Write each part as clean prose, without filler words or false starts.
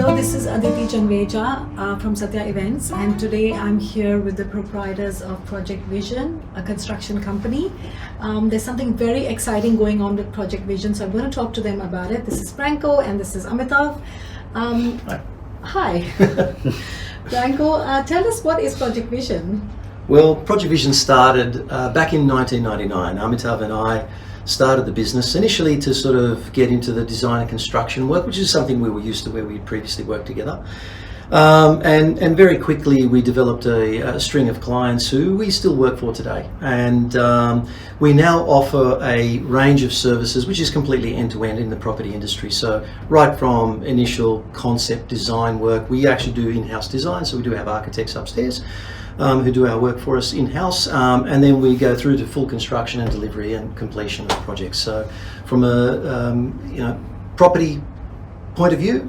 Hello, this is AditiJanveja from Satya Events, and today I'm here with the proprietors of Project Vision, a construction company. There's something very exciting going on with Project Vision, so I'm going to talk to them about it. This is Branko and this is Amitav. Hi. Branko, tell us, what is Project Vision? Well, Project Vision started back in 1999. Amitav and I started the business initially to sort of get into the design and construction work, which is something we were used to where we previously worked together. And very quickly we developed a string of clients who we still work for today. And we now offer a range of services which is completely end-to-end in the property industry. So right from initial concept design work, we actually do in-house design, so we do have architects upstairs who do our work for us in-house, and then we go through to full construction and delivery and completion of projects. So from a property point of view,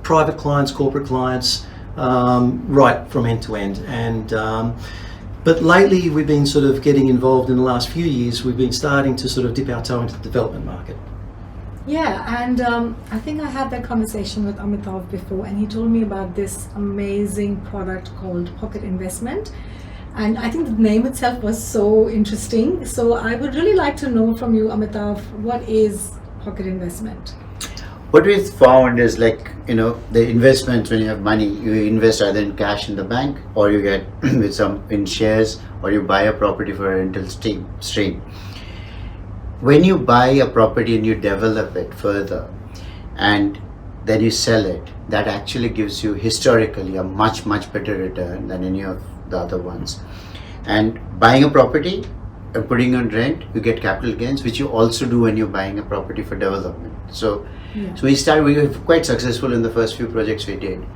private clients, corporate clients, right from end to end. And but lately we've been sort of getting involved in the last few years. We've been starting to sort of dip our toe into the development market. Yeah, and I think I had that conversation with Amitav before, and he told me about this amazing product called Pocket Investment. And I think the name itself was so interesting. So I would really like to know from you, Amitav, what is Pocket Investment? What we've found is, like, the investments, when you have money, you invest either in cash in the bank, or you get with some in shares, or you buy a property for a rental stream. When you buy a property and you develop it further and then you sell it, that actually gives you historically a much better return than any of the other ones. And buying a property and putting on rent, you get capital gains, which you also do when you're buying a property for development. So we were quite successful in the first few projects we did.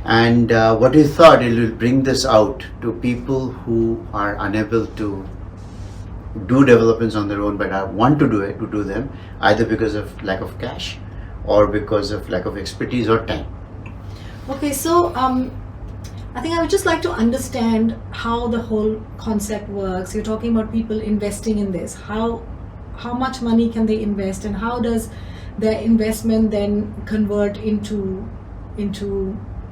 And what we thought, it will bring this out to people who are unable to do developments on their own, but want to do them either because of lack of cash or because of lack of expertise or time. Okay, so I think I would just like to understand how the whole concept works. You're talking about people investing in this. How much money can they invest, and how does their investment then convert into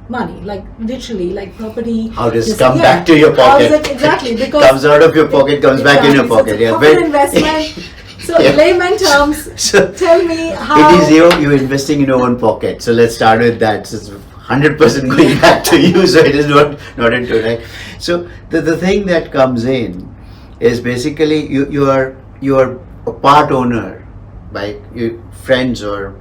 money, like literally, like property? How does it come back to your pocket? Exactly, because comes out of your pocket, comes back in your pocket. So pocket investment. So in layman terms, tell me how it is you're investing in your own pocket. So let's start with that. So it's 100% going back to you. So it is not into, right? So the thing that comes in is basically you are a part owner by your friends or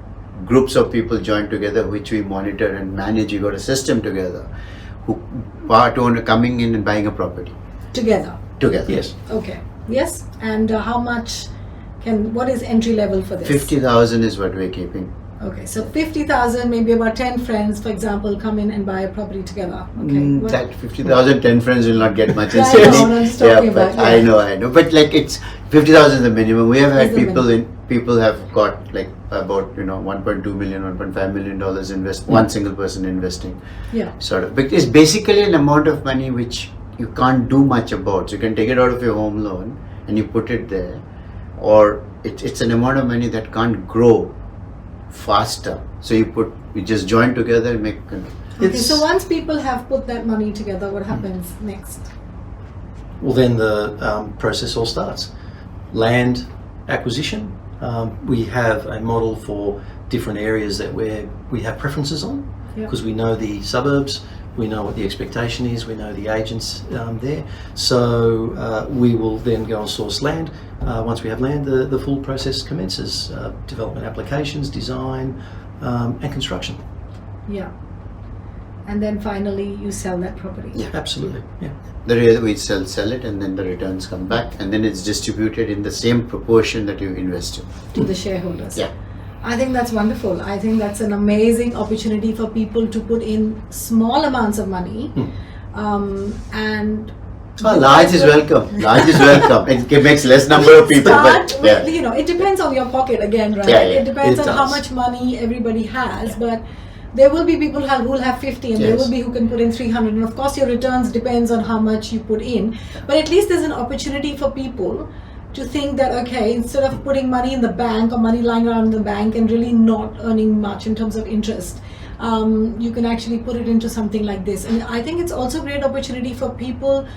groups of people joined together, which we monitor and manage. You got a system together, who part owner coming in and buying a property together. Yes. Okay. Yes. And how much what is entry level for this? 50,000 is what we're keeping. Okay, so 50,000, maybe about 10 friends, for example, come in and buy a property together. Okay. That 50,000, 10 friends will not get much. I know, I'm just talking about. I know. But like, it's 50,000 is the minimum. We have had people have got like about 1.2 million, 1.5 million dollars invest. One single person investing. Yeah. Sort of. But it's basically an amount of money which you can't do much about. So you can take it out of your home loan and you put it there, or it's an amount of money that can't grow faster. So you just join together and make. Okay, so once people have put that money together, what happens next? Well, then the process all starts. Land acquisition. We have a model for different areas that we have preferences on, because we know the suburbs, we know what the expectation is, we know the agents there. So we will then go and source land. Once we have land, the full process commences. Development applications, design, and construction. Yeah. And then finally you sell that property. Yeah, absolutely. Yeah. We sell it, and then the returns come back, and then it's distributed in the same proportion that you invested to the shareholders. Yeah. I think that's wonderful. I think that's an amazing opportunity for people to put in small amounts of money, and large is welcome. Large is welcome. It makes less number of people. It depends on your pocket again, right? Yeah. It depends on how much money everybody has, but there will be people who will have 50, and there will be who can put in 300, and of course your returns depends on how much you put in, but at least there's an opportunity for people to think that, okay, instead of putting money in the bank or money lying around in the bank and really not earning much in terms of interest, you can actually put it into something like this. And I think it's also a great opportunity for people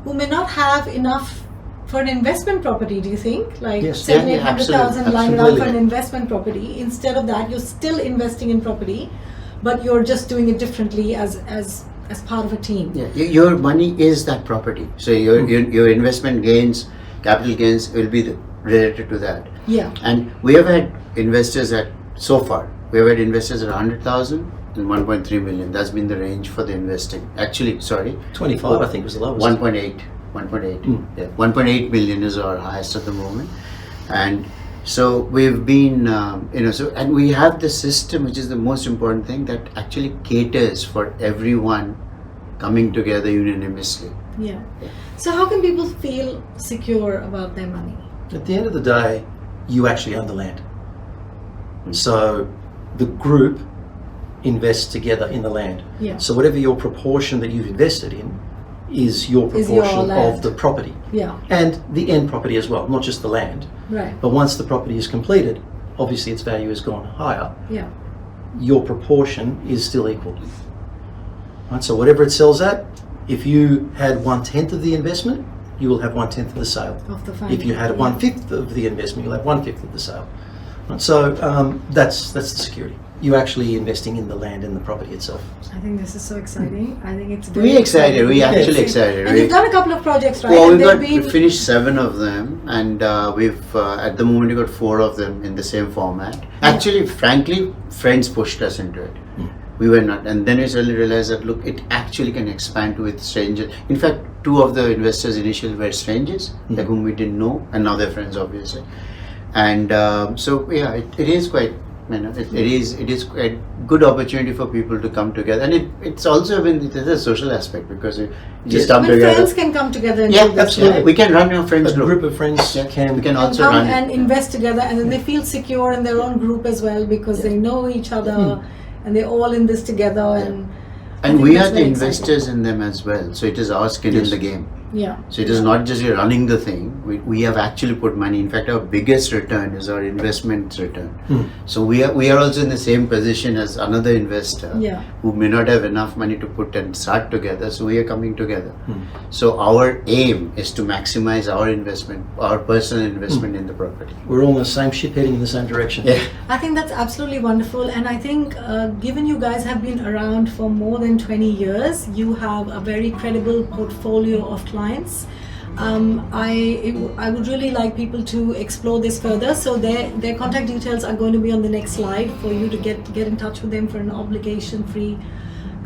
who may not have enough for an investment property. Do you think, like Yes. 700,000-800,000 lying around Absolutely. for an investment property? Instead of that, you're still investing in property, but you're just doing it differently as part of a team. Yeah, your money is that property. So your investment gains, capital gains will be related to that. Yeah. And we have had investors at, so far, we have had investors at 100,000 and 1.3 million. That's been the range for the investing. Actually, sorry. 25, I think, was the lowest. 1.8. Yeah, 1.8 billion is our highest at the moment. And so we've been, and we have the system, which is the most important thing, that actually caters for everyone coming together unanimously. Yeah. So how can people feel secure about their money? At the end of the day, you actually own the land. So the group invests together in the land. Yeah. So whatever your proportion that you've invested in is your Is your proportion land. of the property. Yeah. And the end property as well, not just the land. Right. But once the property is completed, obviously its value has gone higher. Yeah. Your proportion is still equal. Right, so whatever it sells at, if you had 1/10 of the investment, you will have 1/10 of the sale. Of the final. If you had 1/5 of the investment, you'll have 1/5 of the sale. Right, so that's the security. You're actually investing in the land and the property itself. I think this is so exciting. I think it's very We excited. We exciting. actually Yes. excited. And you've done a couple of projects, right? Well, And we they've been- finished 7 of them, and we've at the moment we got 4 of them in the same format. Actually, frankly, friends pushed us into it. We were not, and then we suddenly realized that look, it actually can expand with strangers. In fact, 2 of the investors initially were strangers, like whom we didn't know, and now they're friends, obviously. And so yeah, it is quite. It is a good opportunity for people to come together, and it's also there's a social aspect because you just come When together. friends can come together and Yeah, do this, absolutely. right? We can run your friends A group. group of friends Yeah, can we can And also come run and invest together, and then they feel secure in their own group as well because they know each other and they're all in this together. I and think we that's are the very exciting. investors in them as well. So it is our skin Yes. in the game. Yeah. So it is not just you're running the thing. We have actually put money. In fact, our biggest return is our investment return. So we are also in the same position as another investor Yeah. who may not have enough money to put and start together. So we are coming together. So our aim is to maximize our investment, our personal investment in the property. We're all in the same ship heading in the same direction. Yeah. I think that's absolutely wonderful, and I think given you guys have been around for more than 20 years, you have a very credible portfolio of clients. I would really like people to explore this further, so their contact details are going to be on the next slide for you to get in touch with them for an obligation-free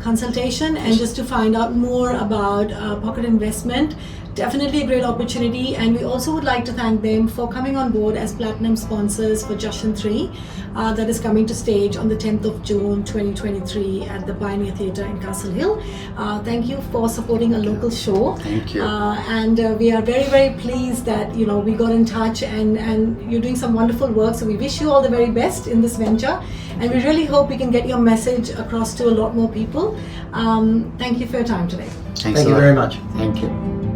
consultation and just to find out more about pocket investment. Definitely a great opportunity, and we also would like to thank them for coming on board as platinum sponsors for Jashan 3 that is coming to stage on the 10th of June 2023 at the Pioneer Theatre in Castle Hill. Thank you for supporting a local show. Thank you. And we are very, very pleased that we got in touch and you're doing some wonderful work. So we wish you all the very best in this venture, and we really hope we can get your message across to a lot more people. Thank you for your time today. Thanks Thank a you lot. very much. Thank you.